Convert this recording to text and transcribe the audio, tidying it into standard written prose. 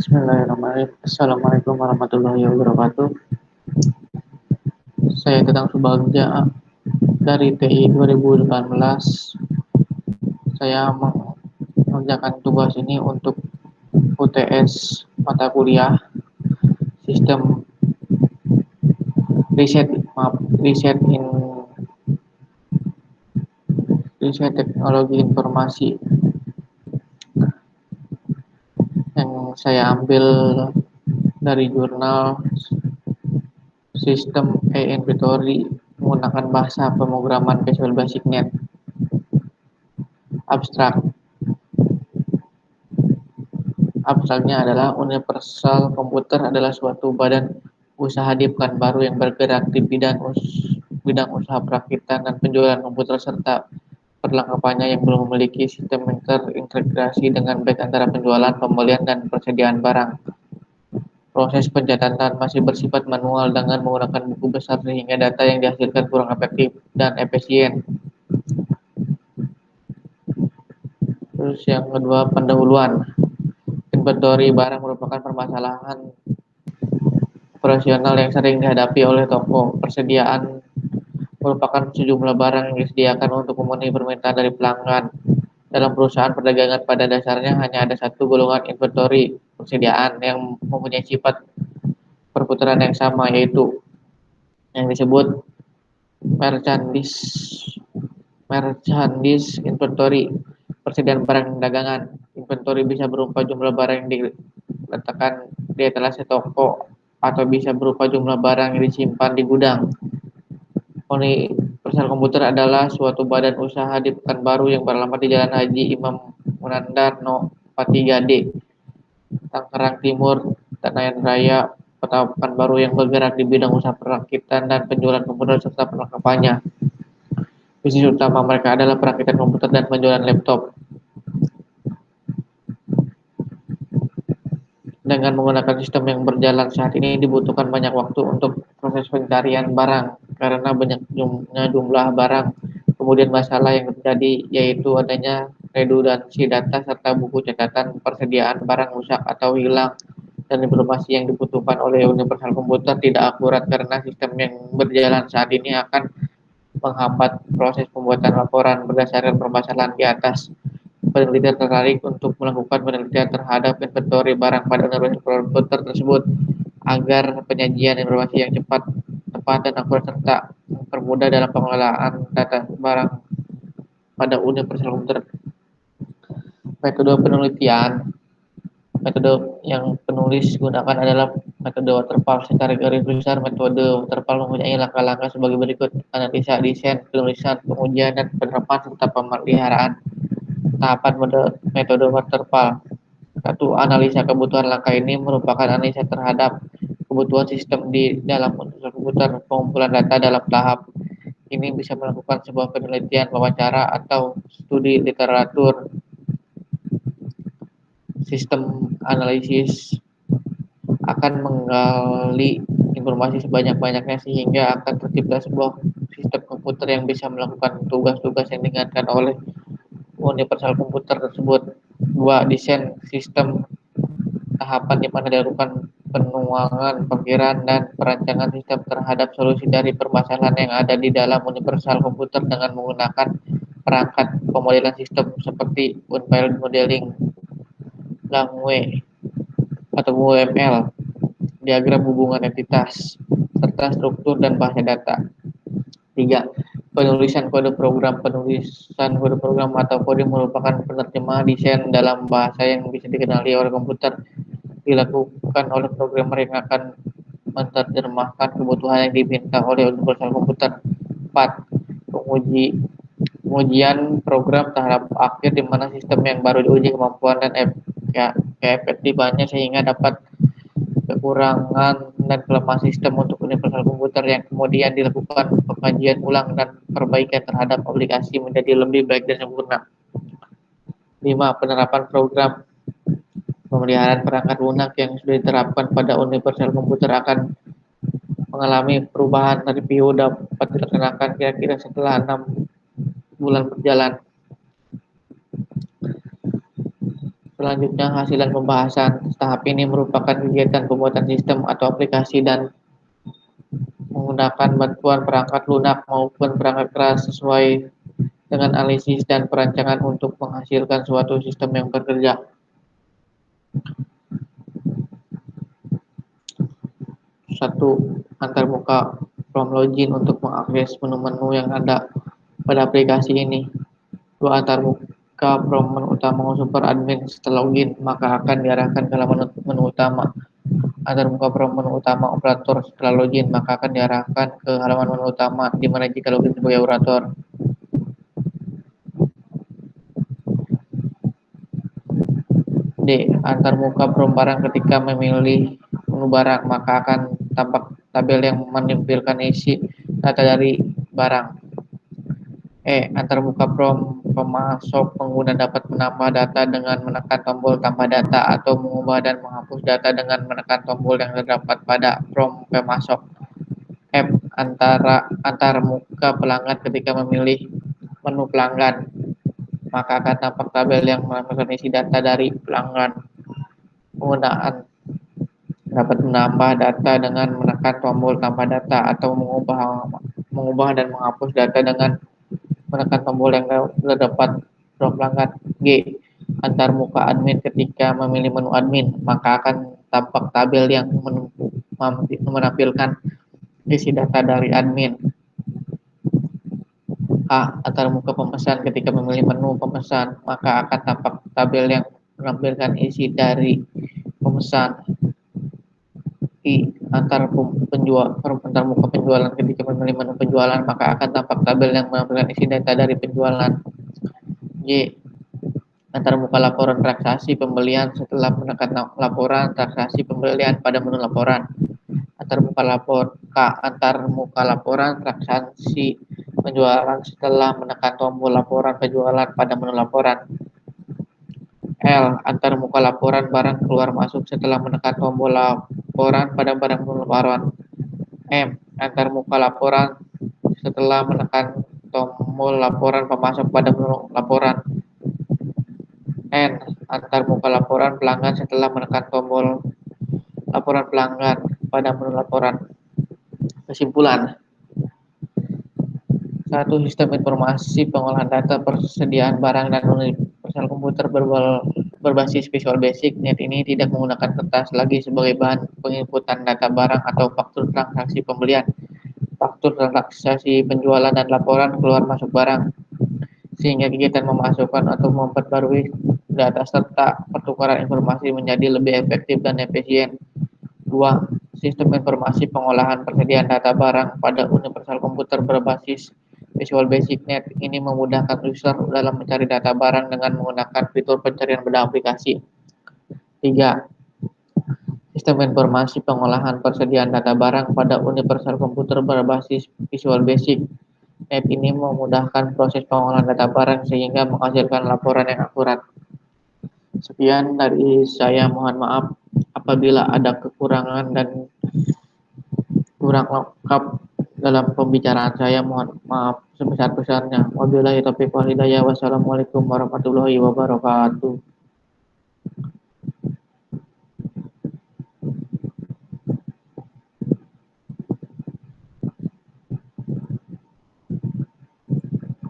Bismillahirrahmanirrahim. Assalamualaikum warahmatullahi wabarakatuh. Saya Tetang Subagja dari TI 2018. Saya mengerjakan tugas ini untuk UTS mata kuliah sistem riset riset riset teknologi informasi yang saya ambil dari jurnal sistem e-inventory menggunakan bahasa pemrograman Visual Basic Net. Abstraknya adalah Universal Komputer adalah suatu badan usaha di Pekanbaru yang bergerak di bidang usaha perakitan dan penjualan komputer serta perlengkapannya yang belum memiliki sistem terintegrasi dengan baik antara penjualan, pembelian, dan persediaan barang. Proses pencatatan masih bersifat manual dengan menggunakan buku besar sehingga data yang dihasilkan kurang efektif dan efisien. Terus yang kedua, pendahuluan. Inventory barang merupakan permasalahan operasional yang sering dihadapi oleh toko. Persediaan merupakan sejumlah barang yang disediakan untuk memenuhi permintaan dari pelanggan. Dalam perusahaan perdagangan pada dasarnya hanya ada satu golongan inventory persediaan yang mempunyai sifat perputaran yang sama, yaitu yang disebut merchandise inventory, persediaan barang dagangan. Inventory bisa berupa jumlah barang yang diletakkan di etalase toko atau bisa berupa jumlah barang yang disimpan di gudang. Universal Komputer adalah suatu badan usaha di Pekanbaru yang beralamat di Jalan Haji Imam Munandar No. 43D, Tangerang Timur, Senayan Raya, Kota Pekanbaru yang bergerak di bidang usaha perakitan dan penjualan komputer serta perlengkapannya. Bisnis utama mereka adalah perakitan komputer dan penjualan laptop. Dengan menggunakan sistem yang berjalan saat ini dibutuhkan banyak waktu untuk proses pencarian barang karena banyaknya jumlah barang. Kemudian masalah yang terjadi yaitu adanya redundansi data serta buku catatan persediaan barang rusak atau hilang, dan informasi yang dibutuhkan oleh Universal Komputer tidak akurat karena sistem yang berjalan saat ini akan menghambat proses pembuatan laporan berdasarkan permasalahan di atas. Peneliti tertarik untuk melakukan penelitian terhadap inventory barang pada Universal Komputer tersebut agar penyajian informasi yang cepat, tepat, dan akurat serta mempermudah dalam pengelolaan data barang pada Universal Komputer. Metode penelitian. Metode yang penulis gunakan adalah metode waterfall. Secara garis besar, metode waterfall mempunyai langkah-langkah sebagai berikut: analisa, desain, penulisan, pengujian, dan penerapan serta pemeliharaan. Tahapan metode waterfall. 1. Analisa kebutuhan. Langkah ini merupakan analisa terhadap kebutuhan sistem di dalam komputer. Pengumpulan data dalam tahap ini bisa melakukan sebuah penelitian, wawancara, atau studi literatur. Sistem analisis akan menggali informasi sebanyak-banyaknya sehingga akan tercipta sebuah sistem komputer yang bisa melakukan tugas-tugas yang diinginkan oleh Universal Komputer tersebut. 2. Desain sistem. Tahapan di mana dilakukan penuangan pikiran dan perancangan sistem terhadap solusi dari permasalahan yang ada di dalam Universal Komputer dengan menggunakan perangkat pemodelan sistem seperti Unpiled Modeling Language atau UML, diagram hubungan entitas, serta struktur dan bahasa data. 3. Penulisan kode program. Penulisan kode program atau kode merupakan penerjemahan desain dalam bahasa yang bisa dikenali oleh komputer. Dilakukan oleh programmer yang akan menerjemahkan kebutuhan yang diminta oleh Universal Komputer. 4. Pengujian program tahap akhir di mana sistem yang baru diuji kemampuan dan keefektifannya sehingga dapat kekurangan dan kelemahan sistem untuk Universal Komputer yang kemudian dilakukan pengkajian ulang dan perbaikan terhadap aplikasi menjadi lebih baik dan sempurna. 5. Penerapan program. Pemeliharaan perangkat lunak yang sudah diterapkan pada Universal Komputer akan mengalami perubahan. Review dapat dilaksanakan kira-kira setelah 6 bulan berjalan. Selanjutnya, hasilan pembahasan. Tahap ini merupakan kegiatan pembuatan sistem atau aplikasi dan menggunakan bantuan perangkat lunak maupun perangkat keras sesuai dengan analisis dan perancangan untuk menghasilkan suatu sistem yang bekerja. Satu, antarmuka from login untuk mengakses menu-menu yang ada pada aplikasi ini. Dua, antarmuka from menu utama super admin. Setelah login, maka akan diarahkan ke halaman menu utama. Antarmuka from menu utama operator. Setelah login, maka akan diarahkan ke halaman menu utama, di mana jika login sebagai operator. D. Antarmuka from barang. Ketika memilih menu barang, maka akan tampak tabel yang menampilkan isi data dari barang. Antarmuka from pemasok. Pengguna dapat menambah data dengan menekan tombol tambah data atau mengubah dan menghapus data dengan menekan tombol yang terdapat pada from pemasok. F. Antarmuka pelanggan. Ketika memilih menu pelanggan, maka akan tampak tabel yang menampilkan isi data dari pelanggan. Penggunaan dapat menambah data dengan menekan tombol tambah data atau mengubah dan menghapus data dengan menekan tombol yang terdapat pada pelanggan. G. Antarmuka admin. Ketika memilih menu admin, maka akan tampak tabel yang menampilkan isi data dari admin. H. Antarmuka pemesan. Ketika memilih menu pemesan, maka akan tampak tabel yang menampilkan isi dari pemesan. I. Antarmuka penjualan. Ketika memilih menu penjualan, maka akan tampak tabel yang menampilkan isi data dari penjualan. J. Antarmuka laporan transaksi pembelian. Setelah menekan laporan transaksi pembelian pada menu laporan. Antarmuka laporan transaksi penjualan setelah menekan tombol laporan penjualan pada menu laporan. L. Antarmuka laporan barang keluar masuk setelah menekan tombol laporan pada barang menu laporan. M. Antarmuka laporan setelah menekan tombol laporan pemasok pada menu laporan. N. Antarmuka laporan pelanggan setelah menekan tombol laporan pelanggan pada menu laporan. Kesimpulan. 1. Sistem informasi pengolahan data persediaan barang dan universal komputer berbasis Visual Basic Net ini tidak menggunakan kertas lagi sebagai bahan penginputan data barang atau faktur transaksi pembelian, faktur transaksi penjualan, dan laporan keluar masuk barang, sehingga kegiatan memasukkan atau memperbarui data serta pertukaran informasi menjadi lebih efektif dan efisien. 2. Sistem informasi pengolahan persediaan data barang pada universal komputer berbasis Visual Basic Net ini memudahkan user dalam mencari data barang dengan menggunakan fitur pencarian pada aplikasi. 3. Sistem informasi pengolahan persediaan data barang pada universal komputer berbasis Visual Basic Net ini memudahkan proses pengolahan data barang sehingga menghasilkan laporan yang akurat. Sekian dari saya, mohon maaf apabila ada kekurangan dan kurang lengkap dalam pembicaraan saya, mohon maaf sebesar-besarnya. Wabillahi taufiq wal hidayah. Wassalamualaikum warahmatullahi wabarakatuh.